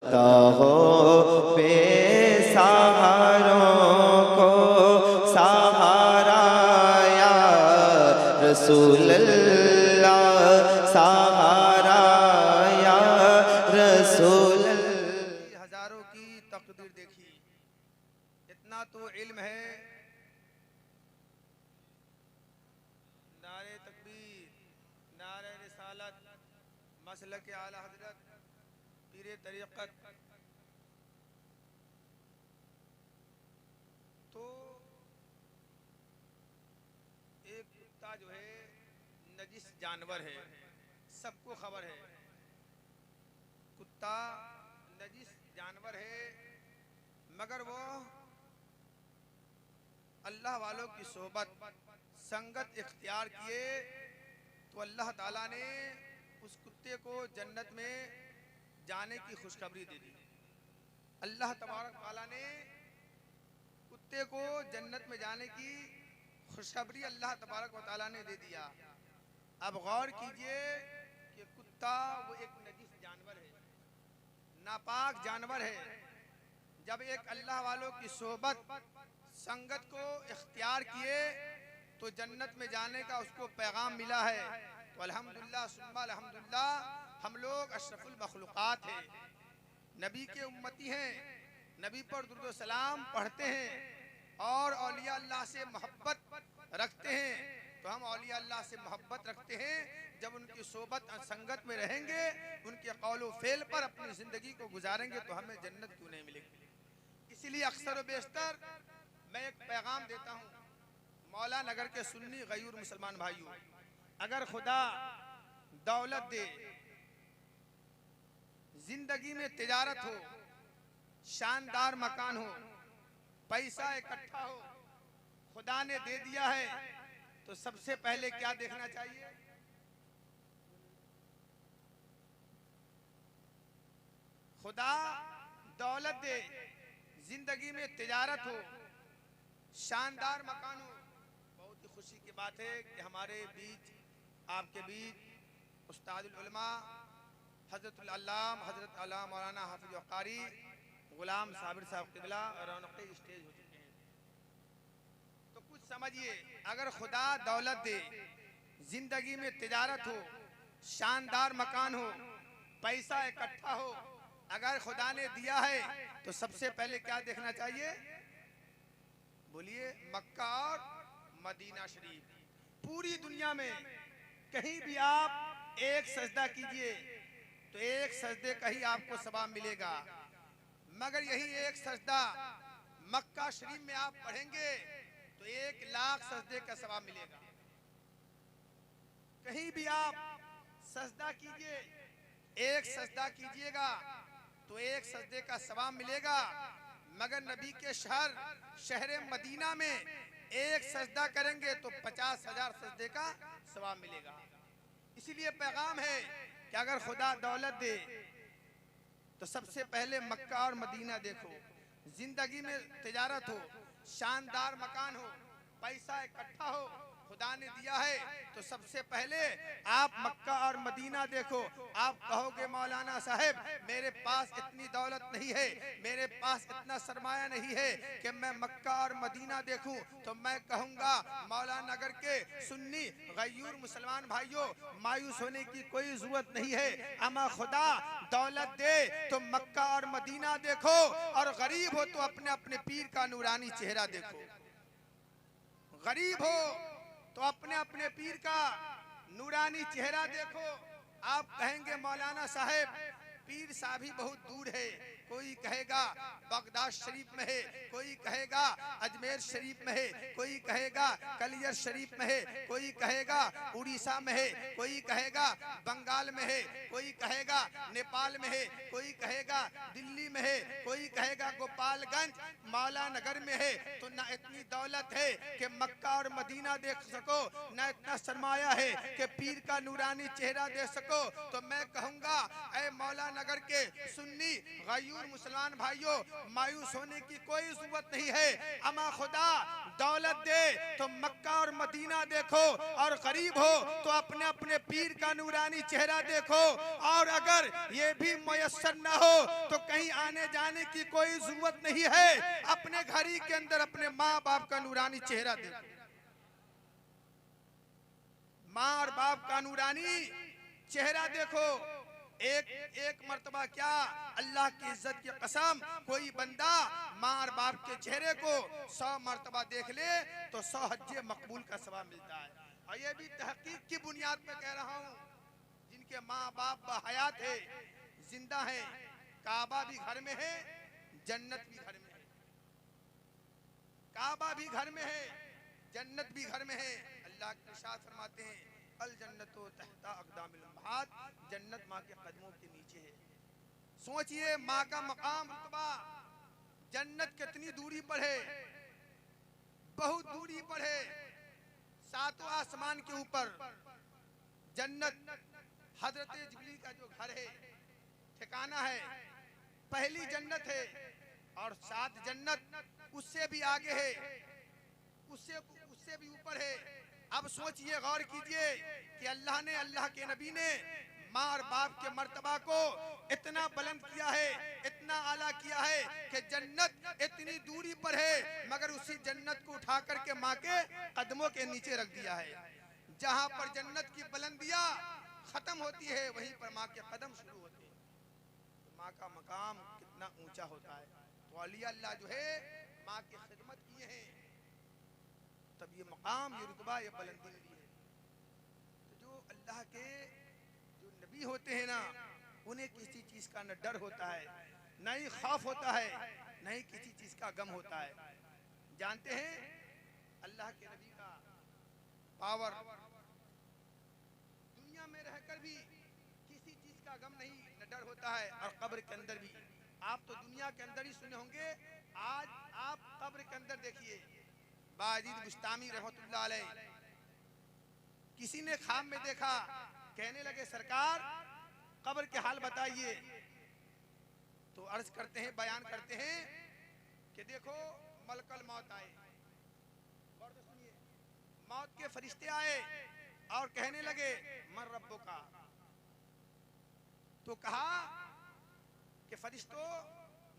हो बेसहारों को सहारा या रसूल अल्लाह, सहारा या रसूल अल्लाह। हजारों की तकदीर देखी, इतना तो इल्म है। नारे तकबीर, नारे रिसालत, मसलक आला हजरत पीरे तरीक़त। तो एक कुत्ता जो है नजिस जानवर है, सबको खबर है। कुत्ता नजिस जानवर है, मगर वो अल्लाह वालों की सोहबत संगत इख्तियार किए तो अल्लाह ताला ने उस कुत्ते को जन्नत में जाने की खुशखबरी दे दी। अल्लाह तबारक ताला ने कुत्ते को जन्नत में जाने की खुशखबरी अल्लाह तबारक ताला ने दे दिया। अब गौर कीजिए कि कुत्ता वो एक नजिस जानवर है, नापाक जानवर है। जब एक अल्लाह वालों की सोहबत संगत को इख्तियार किए तो जन्नत में जाने का उसको पैगाम मिला है। तो अल्हम्दुलिल्लाह सुम्मा अल्हम्दुलिल्लाह, हम लोग अशरफुल मखलूक़ात हैं, नबी के उम्मती हैं, नबी पर दुरूद व सलाम पढ़ते हैं और औलिया अल्लाह से मोहब्बत रखते हैं। तो हम औलिया अल्लाह से मोहब्बत रखते हैं, जब उनकी सोबत संगत में रहेंगे, उनके कौल व फेल पर अपनी ज़िंदगी को गुजारेंगे तो हमें जन्नत क्यों नहीं मिलेगी। इसीलिए अक्सर व बेशतर मैं एक पैगाम देता हूँ मौला नगर के सुन्नी गयूर मुसलमान भाइयों, अगर खुदा दौलत दे, जिंदगी में तिजारत हो, शानदार मकान हो, पैसा इकट्ठा हो, खुदा ने दे दिया है, तो सबसे पहले क्या देखना चाहिए? खुदा दौलत दे, जिंदगी में तिजारत हो, शानदार मकान हो। बहुत ही खुशी की बात है कि हमारे बीच, आपके बीच उस्तादुल उलमा हजरतुल अल्लाम हजरत अल्लामा मौलाना हाफिज कारी गुलाम साबिर साहब क़िबला रौनक़ स्टेज हो चुके हैं। तो कुछ समझिए, अगर खुदा दौलत दे, जिंदगी में तिजारत हो, शानदार मकान हो, पैसा इकट्ठा हो, अगर खुदा ने दिया है तो सबसे पहले क्या देखना चाहिए? बोलिए, मक्का और मदीना शरीफ। पूरी दुनिया में कहीं भी आप एक सजदा कीजिए तो एक सजदे का ही आपको सवाब मिलेगा, मगर यही एक सजदा मक्का शरीफ में आप पढ़ेंगे तो 1,00,000 सजदे का सवाब मिलेगा। कहीं भी आप सजदा कीजिए, एक सजदा कीजिएगा तो एक सजदे का सवाब मिलेगा, मगर नबी के शहर मदीना में एक सजदा करेंगे तो 50,000 सजदे का सवाब मिलेगा। इसीलिए पैगाम है कि अगर खुदा दौलत दे तो सबसे पहले मक्का और मदीना देखो। जिंदगी में तिजारत हो, शानदार मकान हो, पैसा इकट्ठा हो, खुदा ने दिया है तो सबसे पहले आप मक्का और मदीना देखो। आप कहोगे मौलाना साहब मेरे पास इतनी दौलत नहीं है, मेरे पास इतना सरमाया नहीं है कि मैं मक्का और मदीना देखूं, तो मैं कहूंगा मौला नगर के सुन्नी गयूर मुसलमान भाइयों, मायूस होने की कोई जरूरत नहीं है। अमा खुदा दौलत दे तो मक्का और मदीना देखो, और गरीब हो तो अपने अपने पीर का नूरानी चेहरा देखो। गरीब हो तो अपने अपने पीर का नूरानी चेहरा देखो। आप कहेंगे मौलाना साहब पीर साहब ही बहुत दूर है, कोई कहेगा बगदाद शरीफ में है, कोई कहेगा अजमेर शरीफ में है, कोई कहेगा कलियर शरीफ में है, कोई कहेगा उड़ीसा में है, कोई कहेगा बंगाल में है, कोई कहेगा नेपाल में है, कोई कहेगा दिल्ली में है, कोई कहेगा गोपालगंज मौला नगर में है। तो ना इतनी दौलत है कि मक्का और मदीना देख सको, ना इतना सरमाया है कि पीर का नूरानी चेहरा देख सको। तो मैं कहूँगा ऐ मौला नगर के सुन्नी गयूर मुसलमान भाइयों, मायूस होने की कोई जरूरत नहीं है। अमा खुदा दौलत दे तो मक्का और मदीना देखो, और गरीब हो तो अपने अपने पीर का नूरानी चेहरा देखो। और अगर ये भी मुयस्सर न हो तो कहीं आने जाने की कोई जरूरत नहीं है, अपने घर ही के अंदर अपने माँ बाप का नूरानी चेहरा देखो। माँ और बाप का नूरानी चेहरा देखो। एक मर्तबा क्या, अल्लाह की इज्जत की कसम, कोई बंदा माँ और बाप के चेहरे को 100 मर्तबा देख ले तो 100 हज्जे मकबूल का सवाब मिलता है। और ये भी तहकीक की बुनियाद पे कह रहा हूँ, जिनके माँ बाप बहयात है, जिंदा है, काबा भी घर में है, जन्नत भी घर में है। काबा भी घर में है, जन्नत भी घर में है। अल्लाह के इरशाद फरमाते हैं, अल जन्नतो तहता अक़दामिल उम्महात, जन्नत माँ के कदमों के नीचे है। सोचिए माँ का मकाम रुतबा जन्नत कितनी दूरी पर है, बहुत दूरी पर है, 7वां आसमान के ऊपर जन्नत। हजरत जिब्रील का जो घर है, ठिकाना है, पहली जन्नत है। और 7 जन्नत उससे भी आगे है, उससे भी ऊपर है। अब सोचिए, गौर कीजिए कि अल्लाह ने, अल्लाह के नबी ने माँ और बाप के मर्तबा को इतना बुलंद किया है, इतना आला किया है कि जन्नत इतनी दूरी पर है, मगर उसी जन्नत को उठा करके माँ के कदमों के नीचे रख दिया है। जहाँ पर जन्नत की बुलंदियाँ खत्म होती है, वहीं पर माँ के कदम शुरू होते हैं। तो माँ का मकाम कितना ऊंचा होता है। तो औलिया अल्लाह जो है माँ की खिदमत किए हैं, तब ये मकाम, ये रुतबा, ये बुलंदी मिली है। तो जो अल्लाह के जो नबी होते हैं ना, उन्हें किसी चीज का न डर होता है, न ही खौफ होता है, न ही किसी चीज का गम होता है। जानते हैं अल्लाह के नबी का पावर, दुनिया में रहकर भी किसी चीज का गम नहीं, न डर होता है। और कब्र के अंदर भी, आप तो दुनिया के अंदर ही सुने होंगे, आज आप कब्र के अंदर देखिए। बाजीद बुस्तामी रहमतुल्लाह अलैह, किसी ने ख्वाब में देखा, कहने लगे सरकार कब्र के हाल बताइए। तो अर्ज करते हैं, बयान करते हैं कि देखो मलकल मौत आए, गौर से सुनिए, मौत के फरिश्ते आए और कहने लगे मन रब्बो का। तो कहा कि फरिश्तों,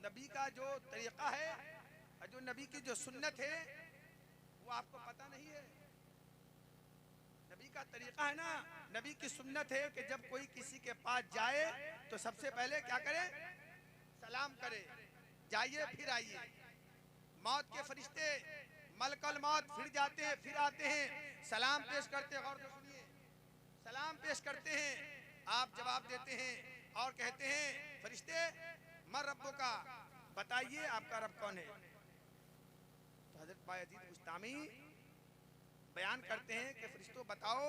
नबी का जो तरीका है, जो नबी की जो सुन्नत है, वो आपको पता नहीं है। नबी का तरीका है ना, नबी की सुन्नत है कि जब कोई किसी के पास जाए तो सबसे पहले क्या करे, सलाम करे, जाइए फिर आइए। मौत के फरिश्ते मलकल मौत फिर जाते हैं, फिर आते हैं, सलाम पेश करते हैं। गौर से सुनिए, सलाम पेश करते हैं, आप जवाब देते हैं और कहते हैं फरिश्ते मर रब्बो का, बताइए आपका रब कौन है। तो हजरत बायजीद बुस्तामी बयान करते हैं कि फरिश्तों बताओ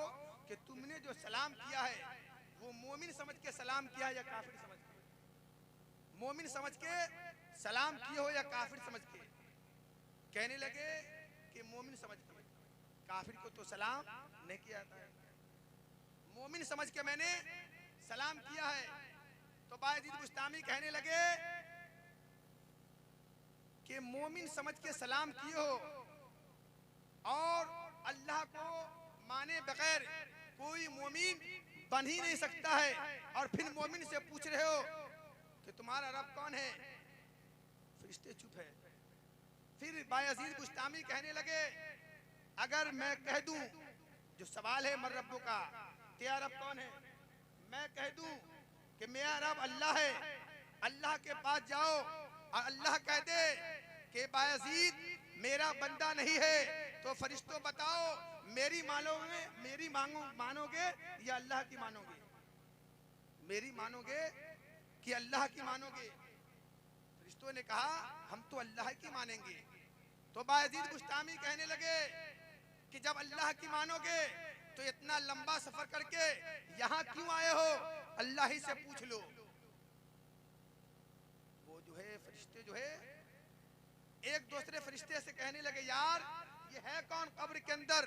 कि तुमने जो सलाम किया है वो मोमिन समझ के सलाम किया या काफिर समझ के। मोमिन समझ के सलाम किए हो या काफिर समझ के। कहने लगे कि मोमिन समझ के, काफिर को तो सलाम नहीं किया जाता है, मोमिन समझ के मैंने सलाम किया है। तो बायजीद बुस्तामी कहने लगे कि मोमिन समझ के सलाम किए हो और अल्लाह को माने बगैर कोई मोमिन बन ही नहीं सकता है, और फिर मोमिन से पूछ रहे हो कि तुम्हारा रब कौन है। फरिश्ते चुप है। फिर बायजीद बुस्तामी कहने लगे अगर मैं कह दूं, जो सवाल है मर रब्बो का, तेरा रब कौन है, मैं कह दूं कि मेरा रब अल्लाह है, अल्लाह के पास जाओ और अल्लाह कह दे कि बायजीद मेरा बंदा नहीं है, तो फरिश्तों बताओ मेरी मानोगे, मेरी मानोगे या अल्लाह की मानोगे, मेरी मानोगे कि अल्लाह की मानोगे। फरिश्तों ने कहा हम तो अल्लाह की मानेंगे। तो बायजीद बुस्तामी कहने लगे कि जब अल्लाह की मानोगे तो इतना लंबा सफर करके यहाँ क्यों आए हो, अल्लाह ही से पूछ लो। वो जो है फरिश्ते जो है एक दूसरे फरिश्ते से कहने लगे यार ये है कौन कब्र के अंदर,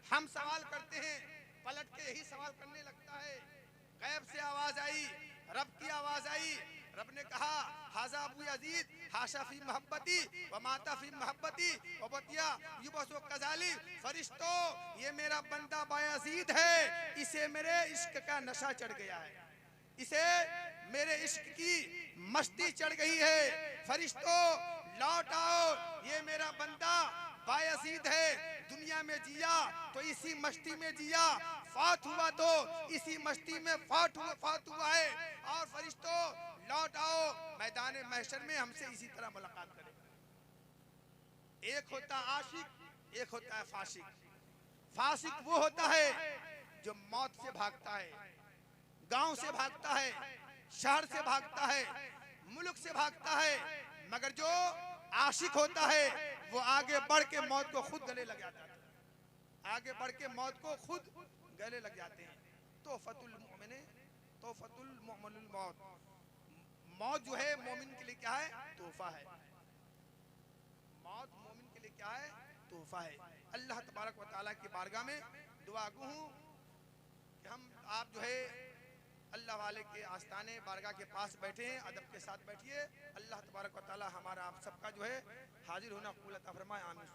हम सवाल करते हैं, पलट के यही सवाल करने लगता है। गैब से आवाज आई, रब की आवाज आई, रब ने कहा हाजा अबू यजीद हाशा फी मोहब्बती व माता फी मोहब्बती व बतिया युबसु कजाली, फरिश्तों ये मेरा बंदा बायजीद है, इसे मेरे इश्क का नशा चढ़ गया है, इसे मेरे इश्क की मस्ती चढ़ गई है। फरिश्तों लौट आओ, ये मेरा बंदा बायजीद है, दुनिया में जिया तो इसी मस्ती में जिया, फात हुआ तो इसी मस्ती में फात हुआ है। और फरिश्तों लौट आओ, मैदान महशर में हमसे इसी तरह मुलाकात करें। एक होता आशिक, एक होता है फासिक। फासिक वो होता है जो मौत से भागता है, गांव से भागता है, शहर से भागता है, मुल्क से भागता है, मगर जो आशिक होता है वो आगे बढ़ के मौत को खुद गले लग जाता है, आगे बढ़ के मौत को खुद गले लग जाते हैं। तोहफतुल मोमिन, तोहफतुल मोमिनुल मौत, मौत जो है मोमिन के लिए क्या है? तोहफा है। मौत मोमिन के लिए क्या है? तोहफा है। अल्लाह तबारक व तआला की बारगाह में दुआ गो हूँ कि हम आप जो है अल्लाह वाले के आस्ताने बारगाह के पास बैठे हैं, अदब के साथ बैठिए। अल्लाह तबारक व तआला हमारा आप सबका जो है हाजिर होना कबूल अता फरमाए। आमीन।